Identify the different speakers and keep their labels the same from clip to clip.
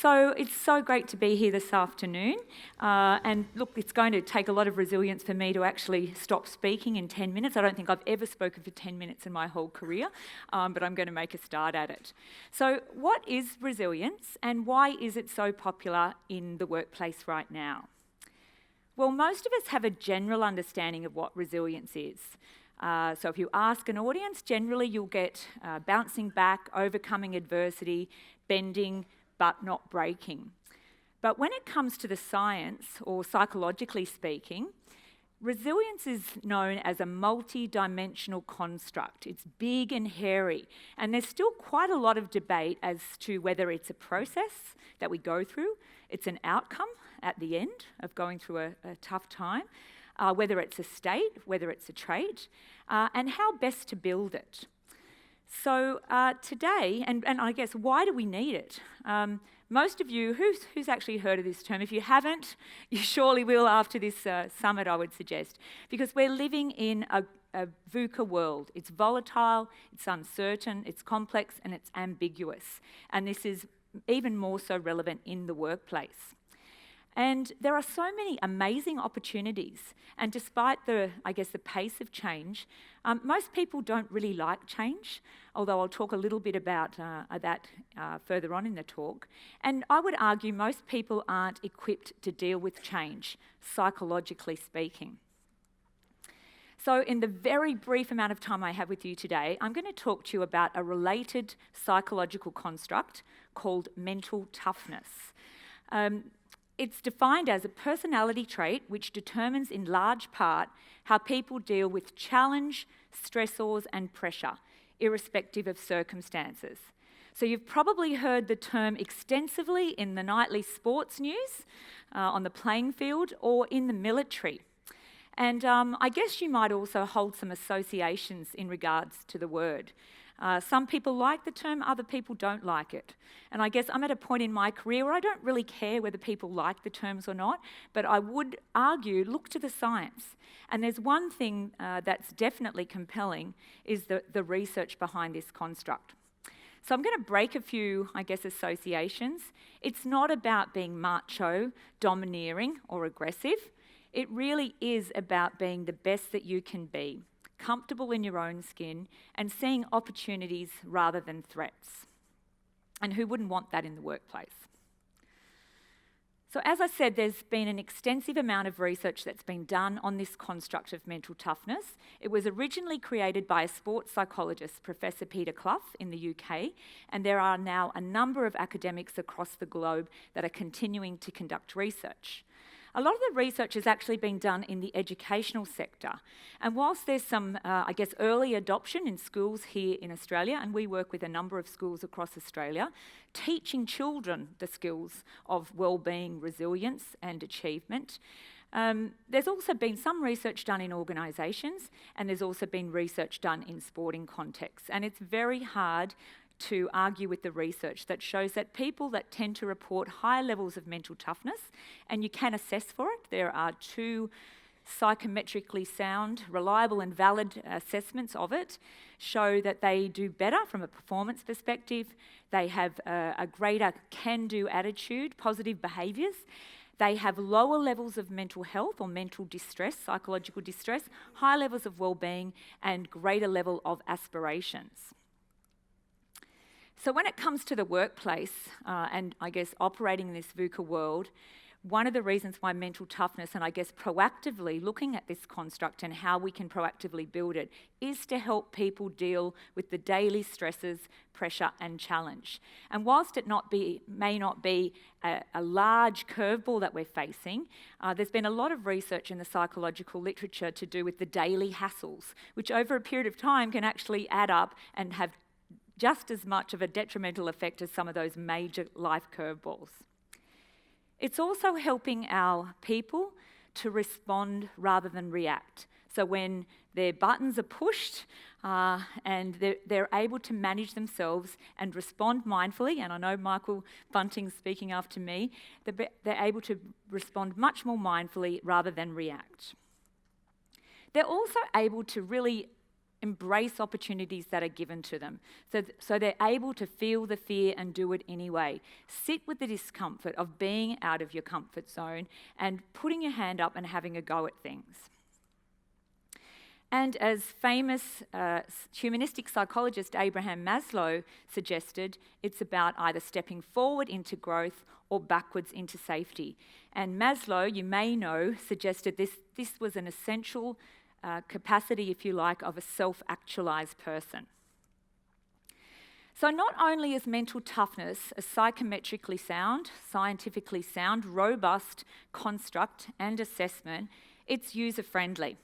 Speaker 1: So it's so great to be here this afternoon. And look, it's going to take a lot of resilience for me to actually stop speaking in 10 minutes. I don't think I've ever spoken for 10 minutes in my whole career, but I'm going to make a start at it. So what is resilience and why is it so popular in the workplace right now? Well, most of us have a general understanding of what resilience is. So if you ask an audience, generally you'll get bouncing back, overcoming adversity, bending, but not breaking. But when it comes to the science, or psychologically speaking, resilience is known as a multi-dimensional construct. It's big and hairy, and there's still quite a lot of debate as to whether it's a process that we go through, it's an outcome at the end of going through a tough time, whether it's a state, whether it's a trait, and how best to build it. So today, and I guess why do we need it? Most of you, who's actually heard of this term? If you haven't, you surely will after this summit, I would suggest, because we're living in a VUCA world. It's volatile, it's uncertain, it's complex, and it's ambiguous. And this is even more so relevant in the workplace. And there are so many amazing opportunities, and despite the pace of change, most people don't really like change, although I'll talk a little bit about that further on in the talk. And I would argue most people aren't equipped to deal with change, psychologically speaking. So in the very brief amount of time I have with you today, I'm going to talk to you about a related psychological construct called mental toughness. It's defined as a personality trait which determines in large part how people deal with challenge, stressors and pressure, irrespective of circumstances. So you've probably heard the term extensively in the nightly sports news, on the playing field or in the military. And I guess you might also hold some associations in regards to the word. Some people like the term, other people don't like it. And I guess I'm at a point in my career where I don't really care whether people like the terms or not, but I would argue, look to the science. And there's one thing that's definitely compelling, is the research behind this construct. So I'm going to break a few, associations. It's not about being macho, domineering, or aggressive. It really is about being the best that you can be, comfortable in your own skin, and seeing opportunities rather than threats. And who wouldn't want that in the workplace? So as I said, there's been an extensive amount of research that's been done on this construct of mental toughness. It was originally created by a sports psychologist, Professor Peter Clough in the UK, and there are now a number of academics across the globe that are continuing to conduct research. A lot of the research has actually been done in the educational sector. And whilst there's some, early adoption in schools here in Australia, and we work with a number of schools across Australia, teaching children the skills of well-being, resilience and achievement. There's also been some research done in organisations, and there's also been research done in sporting contexts. And it's very hard to argue with the research that shows that people that tend to report high levels of mental toughness, and you can assess for it, there are 2 psychometrically sound, reliable and valid assessments of it, show that they do better from a performance perspective, they have a greater can-do attitude, positive behaviours, they have lower levels of mental health or mental distress, psychological distress, high levels of well-being and greater level of aspirations. So when it comes to the workplace and operating in this VUCA world, one of the reasons why mental toughness and proactively looking at this construct and how we can proactively build it is to help people deal with the daily stresses, pressure and challenge. And whilst it may not be a large curveball that we're facing, there's been a lot of research in the psychological literature to do with the daily hassles, which over a period of time can actually add up and have just as much of a detrimental effect as some of those major life curveballs. It's also helping our people to respond rather than react. So when their buttons are pushed and they're able to manage themselves and respond mindfully, and I know Michael Bunting's speaking after me, they're able to respond much more mindfully rather than react. They're also able to really embrace opportunities that are given to them. So they're able to feel the fear and do it anyway. Sit with the discomfort of being out of your comfort zone and putting your hand up and having a go at things. And as famous humanistic psychologist Abraham Maslow suggested, it's about either stepping forward into growth or backwards into safety. And Maslow, you may know, suggested this was an essential capacity, if you like, of a self-actualized person. So not only is mental toughness a psychometrically sound, scientifically sound, robust construct and assessment, it's user-friendly.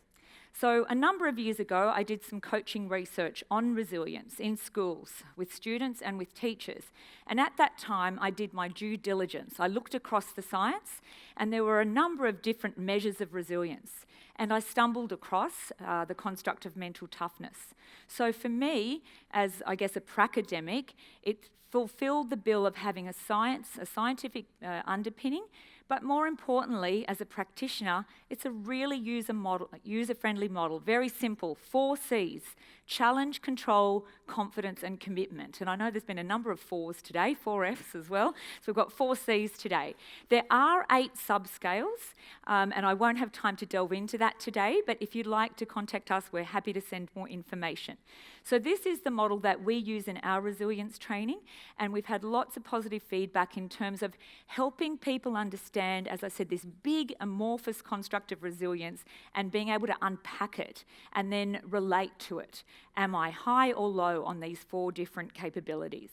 Speaker 1: So a number of years ago, I did some coaching research on resilience in schools with students and with teachers. And at that time, I did my due diligence. I looked across the science, and there were a number of different measures of resilience. And I stumbled across the construct of mental toughness. So for me, as I guess a pracademic, it fulfilled the bill of having a scientific underpinning, but more importantly, as a practitioner, it's a really user-friendly model, very simple, 4 C's: challenge, control, confidence, and commitment. And I know there's been a number of 4s today, 4 F's as well, so we've got 4 C's today. There are 8 subscales, and I won't have time to delve into that today, but if you'd like to contact us, we're happy to send more information. So this is the model that we use in our resilience training, and we've had lots of positive feedback in terms of helping people understand, as I said, this big amorphous construct of resilience and being able to unpack it and then relate to it. Am I high or low on these 4 different capabilities?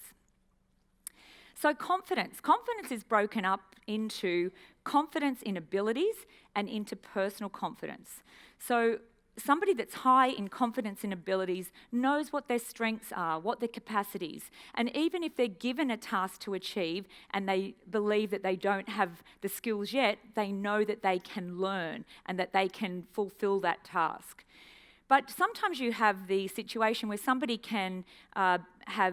Speaker 1: So confidence. Confidence is broken up into confidence in abilities and interpersonal confidence. So somebody that's high in confidence in abilities knows what their strengths are, what their capacities, and even if they're given a task to achieve and they believe that they don't have the skills yet, they know that they can learn and that they can fulfill that task. But sometimes you have the situation where somebody can have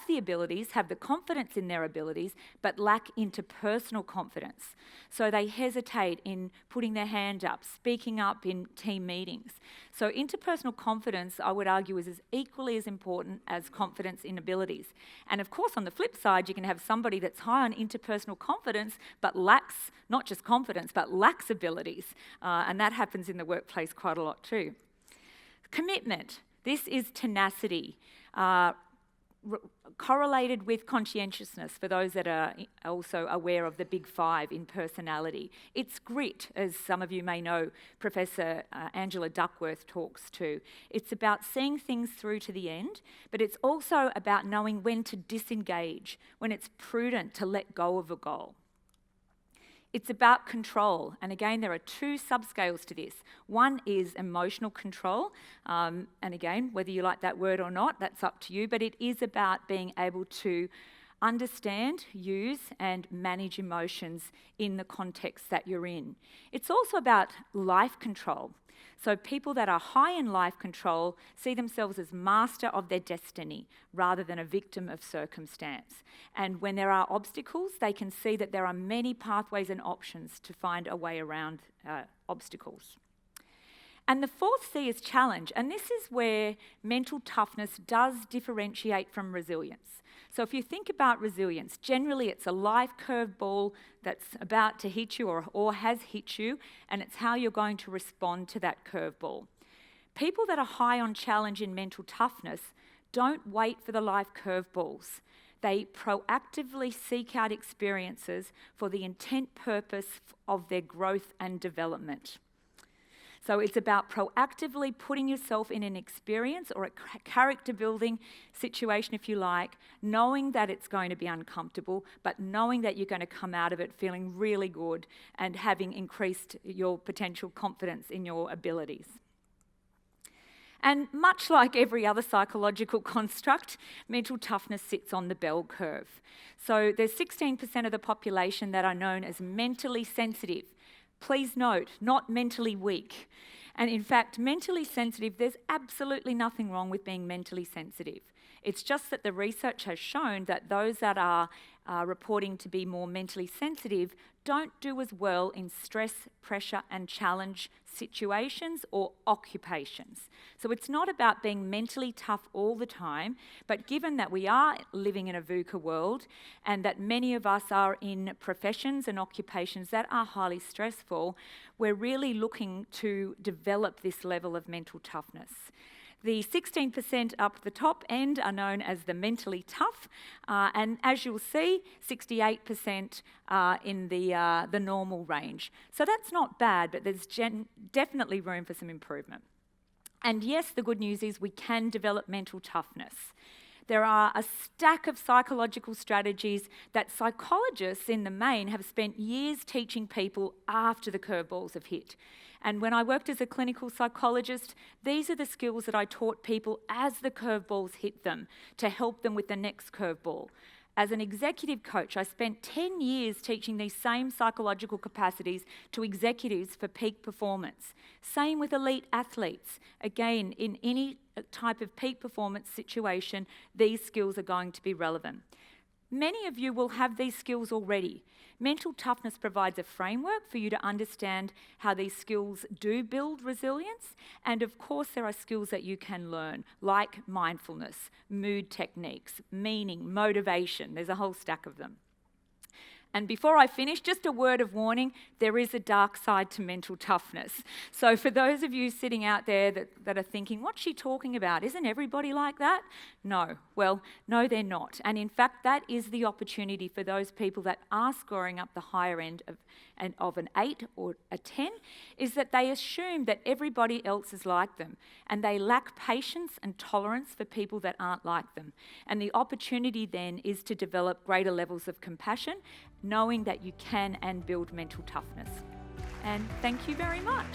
Speaker 1: the abilities, have the confidence in their abilities, but lack interpersonal confidence. So they hesitate in putting their hand up, speaking up in team meetings. So interpersonal confidence, I would argue, is as equally as important as confidence in abilities. And of course, on the flip side, you can have somebody that's high on interpersonal confidence, but lacks, not just confidence, but lacks abilities. And that happens in the workplace quite a lot too. Commitment. This is tenacity, correlated with conscientiousness for those that are also aware of the big 5 in personality. It's grit, as some of you may know, Professor Angela Duckworth talks to. It's about seeing things through to the end, but it's also about knowing when to disengage, when it's prudent to let go of a goal. It's about control, and again, there are 2 subscales to this. One is emotional control, and again, whether you like that word or not, that's up to you, but it is about being able to understand, use, and manage emotions in the context that you're in. It's also about life control. So people that are high in life control see themselves as master of their destiny rather than a victim of circumstance. And when there are obstacles, they can see that there are many pathways and options to find a way around obstacles. And the 4th C is challenge, and this is where mental toughness does differentiate from resilience. So if you think about resilience, generally it's a life curveball that's about to hit you or has hit you, and it's how you're going to respond to that curveball. People that are high on challenge in mental toughness don't wait for the life curveballs. They proactively seek out experiences for the intent purpose of their growth and development. So it's about proactively putting yourself in an experience or a character building situation, if you like, knowing that it's going to be uncomfortable, but knowing that you're going to come out of it feeling really good and having increased your potential confidence in your abilities. And much like every other psychological construct, mental toughness sits on the bell curve. So there's 16% of the population that are known as mentally sensitive. Please note, not mentally weak. And in fact, mentally sensitive, there's absolutely nothing wrong with being mentally sensitive. It's just that the research has shown that those that are reporting to be more mentally sensitive, don't do as well in stress, pressure and challenge situations or occupations. So it's not about being mentally tough all the time, but given that we are living in a VUCA world and that many of us are in professions and occupations that are highly stressful, we're really looking to develop this level of mental toughness. The 16% up the top end are known as the mentally tough, and as you'll see, 68% are in the normal range. So that's not bad, but there's definitely room for some improvement. And yes, the good news is we can develop mental toughness. There are a stack of psychological strategies that psychologists in the main have spent years teaching people after the curveballs have hit. And when I worked as a clinical psychologist, these are the skills that I taught people as the curveballs hit them to help them with the next curveball. As an executive coach, I spent 10 years teaching these same psychological capacities to executives for peak performance. Same with elite athletes. Again, in any type of peak performance situation, these skills are going to be relevant. Many of you will have these skills already. Mental toughness provides a framework for you to understand how these skills do build resilience. And of course, there are skills that you can learn, like mindfulness, mood techniques, meaning, motivation. There's a whole stack of them. And before I finish, just a word of warning, there is a dark side to mental toughness. So for those of you sitting out there that are thinking, what's she talking about? Isn't everybody like that? No. Well, no, they're not. And in fact, that is the opportunity for those people that are scoring up the higher end of an 8 or a 10, is that they assume that everybody else is like them. And they lack patience and tolerance for people that aren't like them. And the opportunity then is to develop greater levels of compassion, knowing that you can and build mental toughness. And thank you very much.